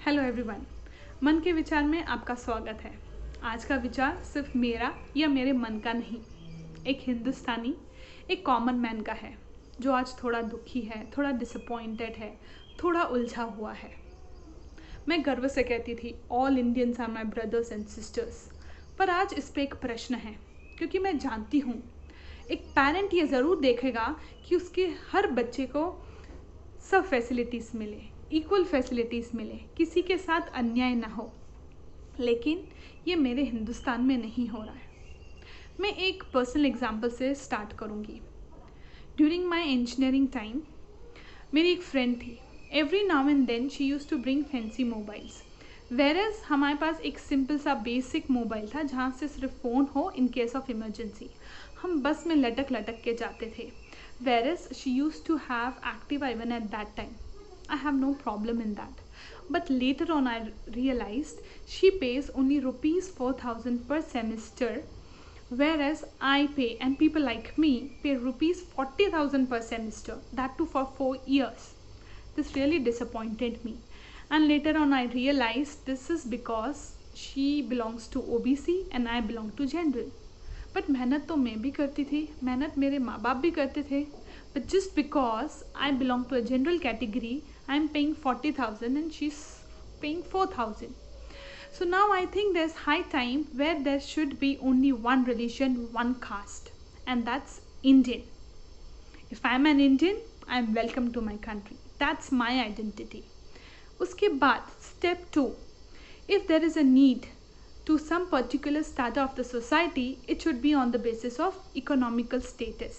Hello everyone. मन के विचार में आपका स्वागत है। आज का विचार सिर्फ मेरा या मेरे मन का नहीं, एक हिंदुस्तानी, एक कॉमन मैन का है जो आज थोड़ा दुखी है, थोड़ा डिसअपॉइंटेड है, थोड़ा उलझा हुआ है। मैं गर्व से कहती थी all Indians are my brothers and sisters, पर आज इस पे एक प्रश्न है, क्योंकि मैं जानती हूँ एक पेरेंट ये ज़रूर देखेगा कि उसके हर बच्चे को सब फैसिलिटीज़ मिले, इक्वल फैसिलिटीज़ मिले, किसी के साथ अन्याय ना हो। लेकिन ये मेरे हिंदुस्तान में नहीं हो रहा है। मैं एक पर्सनल एग्जांपल से स्टार्ट करूँगी। ड्यूरिंग माय इंजीनियरिंग टाइम मेरी एक फ्रेंड थी। Every now and then she used to bring fancy mobiles, whereas हमारे पास एक सिंपल सा बेसिक मोबाइल था जहाँ से सिर्फ फ़ोन हो इन केस ऑफ इमरजेंसी। हम बस में लटक लटक के जाते थे। Whereas she used to have Activa even at that time. I have no problem in that. But later on I realized she pays only rupees 4,000 per semester, whereas I pay and people like me pay rupees 40,000 per semester, that too for 4 years. This really disappointed me. And later on I realized this is because she belongs to OBC and I belong to general. But मेहनत तो मैं भी करती थी, मेहनत मेरे माँ बाप भी करते थे, but just because I belong to a general category I am paying 40,000 and she is paying 4,000. So now I think there's high time where there should be only one religion, one caste, and that's Indian. If I'm an Indian, I'm welcome to my country. That's my identity. उसके बाद step 2, if there is a need to some particular strata of the society, it should be on the basis of economical status.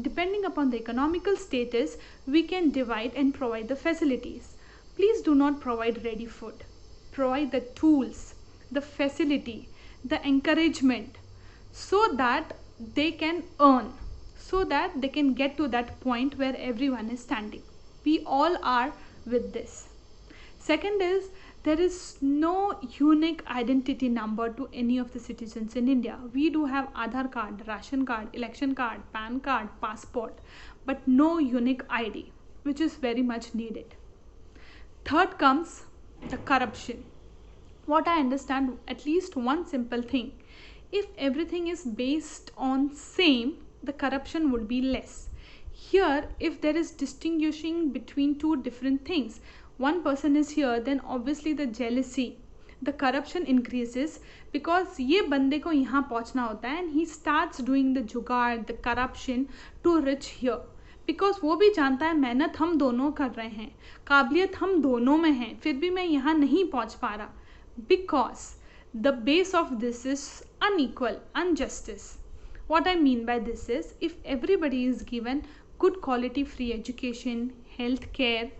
Depending upon the economical status, we can divide and provide the facilities. Please do not provide ready food. Provide the tools, the facility, the encouragement, so that they can earn, so that they can get to that point where everyone is standing. We all are with this. Second is, there is no unique identity number to any of the citizens in India. We do have Aadhaar card, ration card, election card, PAN card, passport, but no unique ID, which is very much needed. Third comes the corruption. What I understand, at least one simple thing, if everything is based on same, the corruption would be less. Here, if there is distinguishing between two different things, one person is here, then obviously the jealousy, the corruption increases, because ये बंदे को यहाँ पहुँचना होता है and he starts doing the जुगाड़, the corruption to reach here, because वो भी जानता है मेहनत हम दोनों कर रहे हैं, काबिलियत हम दोनों में है, फिर भी मैं यहाँ नहीं पहुँच पा रहा, because the base of this is unequal, injustice. What I mean by this is, if everybody is given good quality free education, health care,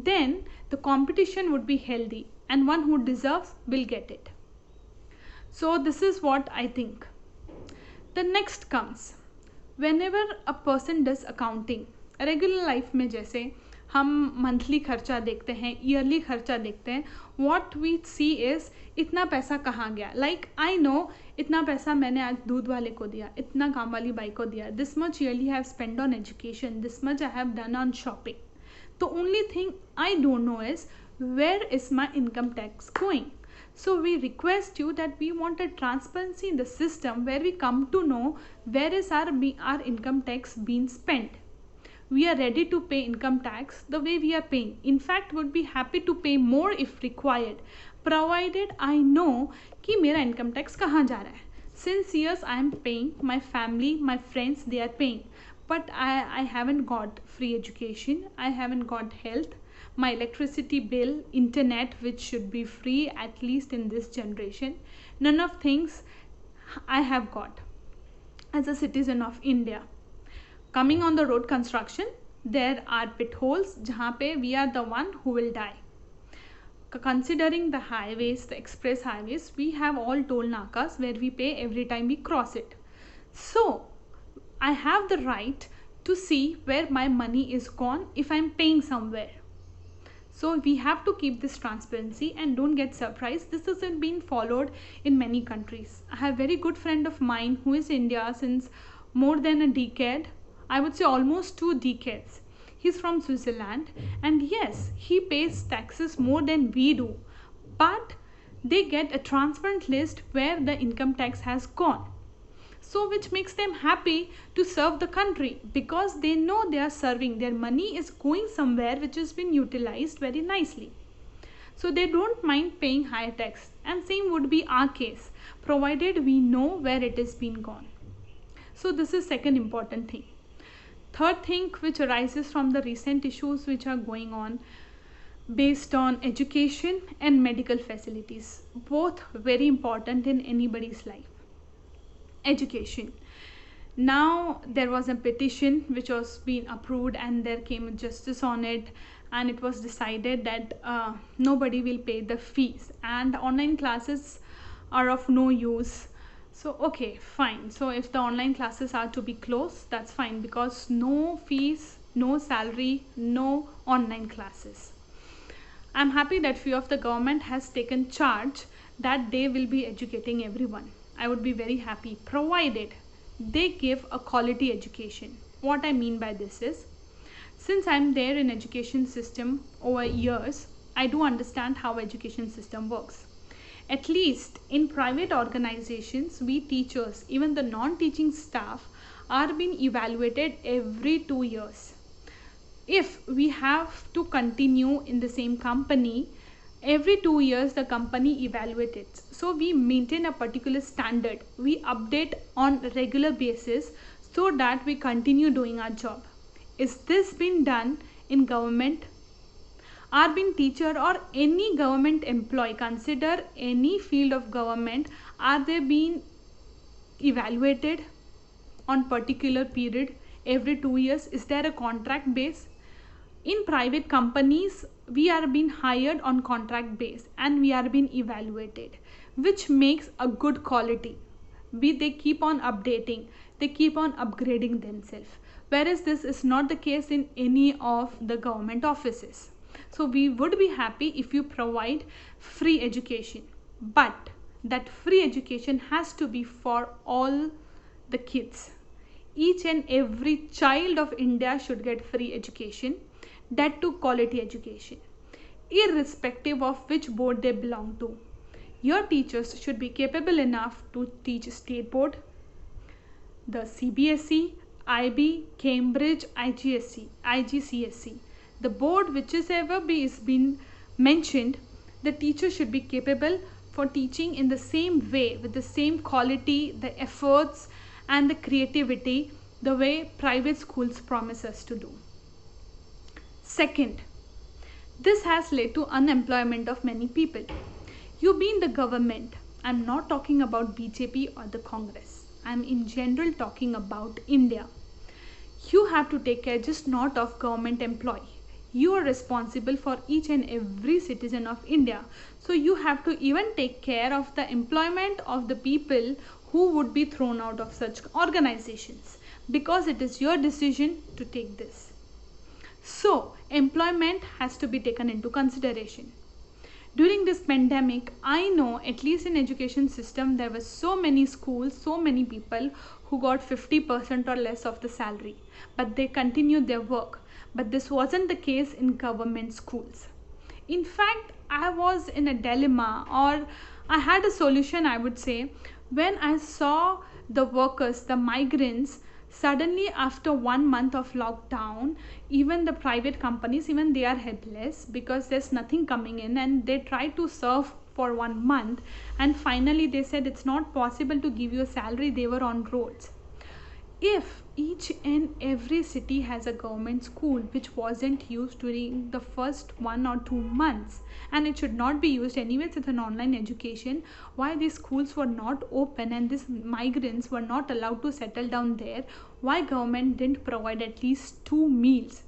then the competition would be healthy and one who deserves will get it. So this is what I think. The next comes, whenever a person does accounting, regular life में जैसे हम monthly खर्चा देखते हैं, yearly खर्चा देखते हैं, what we see is इतना पैसा कहाँ गया. Like I know इतना पैसा मैंने आज दूध वाले को दिया, इतना काम वाली बाई को दिया, this much yearly I have spent on education, this much I have done on shopping. The only thing I don't know is where is my income tax going. So we request you that we want a transparency in the system where we come to know where is our income tax being spent. We are ready to pay income tax the way we are paying. In fact, would be happy to pay more if required, provided I know कि मेरा income tax कहाँ जा रहा है. Since years I am paying, my family, my friends, they are paying. But I haven't got free education, I haven't got health, my electricity bill, internet, which should be free at least in this generation, none of things I have got as a citizen of India. Coming on the road construction, there are pit holes जहाँ पे we are the one who will die. Considering the highways, the express highways, we have all toll nakas where we pay every time we cross it. So I have the right to see where my money is gone if I'm paying somewhere. So we have to keep this transparency and don't get surprised. This hasn't been followed in many countries. I have a very good friend of mine who is in India since more than a decade. I would say almost 2 decades. He's from Switzerland, and yes, he pays taxes more than we do, but they get a transparent list where the income tax has gone. So, which makes them happy to serve the country because they know they are serving. Their money is going somewhere which has been utilized very nicely. So, they don't mind paying higher tax, and same would be our case provided we know where it has been gone. So, this is second important thing. Third thing which arises from the recent issues which are going on based on education and medical facilities, both very important in anybody's life. Education. Now there was a petition which was being approved, and there came a justice on it, and it was decided that nobody will pay the fees and online classes are of no use. So okay, fine. So if the online classes are to be closed, that's fine, because no fees, no salary, no online classes. I'm happy that few of the government has taken charge that they will be educating everyone. I would be very happy provided they give a quality education. What I mean by this is, since I'm there in education system over years, I do understand how education system works. At least in private organizations, we teachers, even the non-teaching staff, are being evaluated every 2 years. If we have to continue in the same company, every 2 years the company evaluates it. So we maintain a particular standard. We update on a regular basis so that we continue doing our job. Is this been done in government? Are being teacher or any government employee, consider any field of government, are they being evaluated on particular period every 2 years? Is there a contract base? In private companies, we are being hired on contract base and we are being evaluated, which makes a good quality. They keep on updating, they keep on upgrading themselves, whereas this is not the case in any of the government offices. So we would be happy if you provide free education, but that free education has to be for all the kids. Each and every child of India should get free education, that too quality education, irrespective of which board they belong to. Your teachers should be capable enough to teach state board, the CBSE, IB, Cambridge, IGSE, IGCSE. The board which is ever is been mentioned, the teacher should be capable for teaching in the same way, with the same quality, the efforts and the creativity, the way private schools promise us to do. Second, this has led to unemployment of many people. You be in the government, I'm not talking about BJP or the Congress, I'm in general talking about India. You have to take care just not of government employee. You are responsible for each and every citizen of India. So you have to even take care of the employment of the people who would be thrown out of such organizations, because it is your decision to take this. So employment has to be taken into consideration. During this pandemic, I know at least in education system there were so many schools, so many people who got 50% or less of the salary, but they continued their work. But this wasn't the case in government schools. In fact, I was in a dilemma, or I had a solution, I would say, when I saw the workers, the migrants, suddenly after 1 month of lockdown, even the private companies, even they are helpless because there's nothing coming in, and they try to serve for 1 month, and finally they said it's not possible to give you a salary. They were on roads. If each and every city has a government school which wasn't used during the first 1 or 2 months, and it should not be used anyways, it's an online education, why these schools were not open and these migrants were not allowed to settle down there? Why government didn't provide at least 2 meals,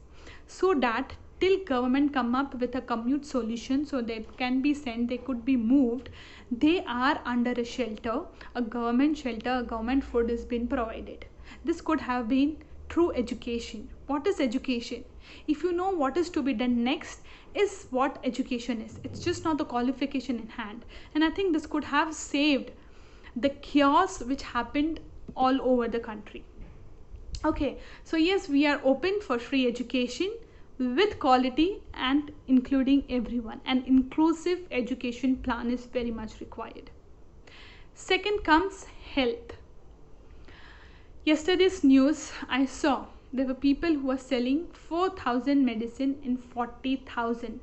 so that till government come up with a commute solution so they can be sent, they could be moved, they are under a shelter, a government shelter, a government food is being provided. This could have been true education. What is education? If you know what is to be done next, is what education is. It's just not the qualification in hand. And I think this could have saved the chaos which happened all over the country. Okay, so yes, we are open for free education with quality and including everyone. An inclusive education plan is very much required. Second comes health. Yesterday's news I saw there were people who were selling 4,000 medicine in 40,000.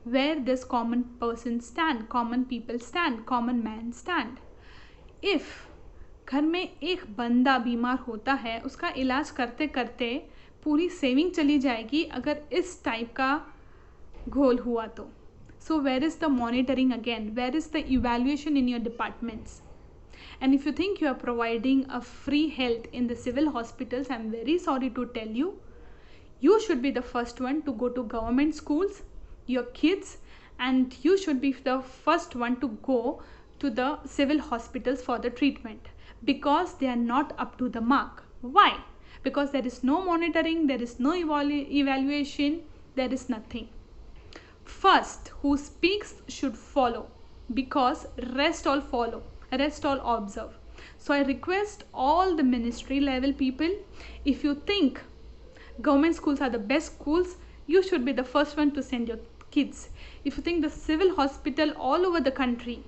Where does common person stand, common people stand, common man stand? If घर में एक बंदा बीमार होता है, उसका इलाज करते करते पूरी सेविंग चली जाएगी अगर इस टाइप का घोल हुआ तो. So where is the monitoring again, where is the evaluation in your departments? And if you think you are providing a free health in the civil hospitals, I'm very sorry to tell you, you should be the first one to go to government schools, your kids, and you should be the first one to go to the civil hospitals for the treatment, because they are not up to the mark. Why? Because there is no monitoring, there is no evaluation, there is nothing. First, who speaks should follow, because rest all follow, rest all observe. So I request all the ministry level people, if you think government schools are the best schools, you should be the first one to send your kids. If you think the civil hospital all over the country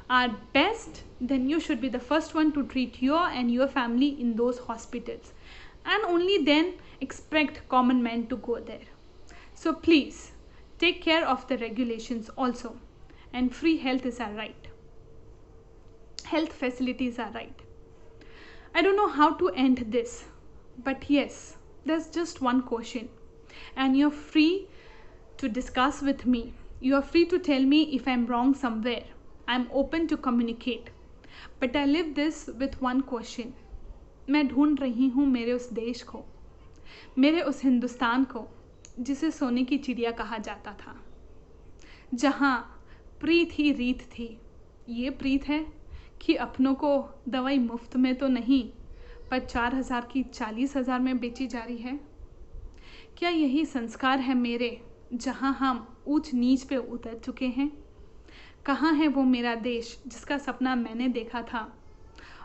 are best, then you should be the first one to treat your and your family in those hospitals, and only then expect common men to go there. So please take care of the regulations also, and free health is our right. Health facilities are right. I don't know how to end this, but yes, there's just one question, and you're free to discuss with me. You are free to tell me if I'm wrong somewhere. I'm open to communicate. But I live this with one question. मैं ढूंढ रही हूँ मेरे उस देश को, मेरे उस हिंदुस्तान को जिसे सोने की चिड़िया कहा जाता था, जहाँ प्रीत ही रीत थी. ये प्रीत है कि अपनों को दवाई मुफ्त में तो नहीं, पर 4,000 की 40,000 में बेची जा रही है. क्या यही संस्कार है मेरे, जहाँ हम ऊंच नीच पे उतर चुके हैं? कहाँ है वो मेरा देश जिसका सपना मैंने देखा था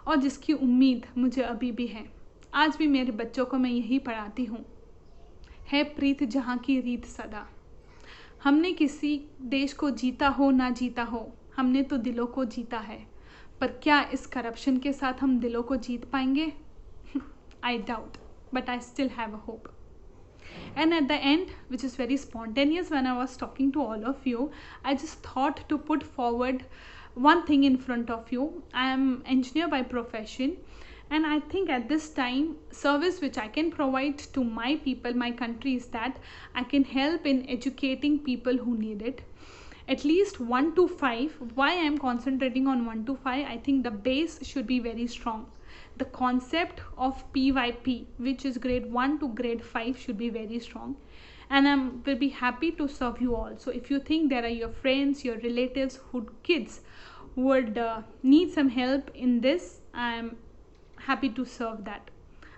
और जिसकी उम्मीद मुझे अभी भी है? आज भी मेरे बच्चों को मैं यही पढ़ाती हूँ, है प्रीत जहाँ की रीत सदा. हमने किसी देश को जीता हो ना जीता हो, हमने तो दिलों को जीता है, पर क्या इस करप्शन के साथ हम दिलों को जीत पाएंगे? I doubt, but I still have a hope. And at the end, which is very spontaneous when I was talking to all of you, I just thought to put forward one thing in front of you. I am engineer by profession, and I think at this time, service which I can provide to my people, my country, is that I can help in educating people who need it. At least 1 to 5. Why I am concentrating on 1 to 5? I think the base should be very strong. The concept of PYP, which is grade 1 to grade 5, should be very strong, and I will be happy to serve you all. So if you think there are your friends, your relatives whose kids would need some help in this, I am happy to serve that.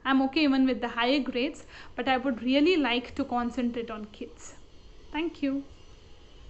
I'm okay even with the higher grades, but I would really like to concentrate on kids. Thank you.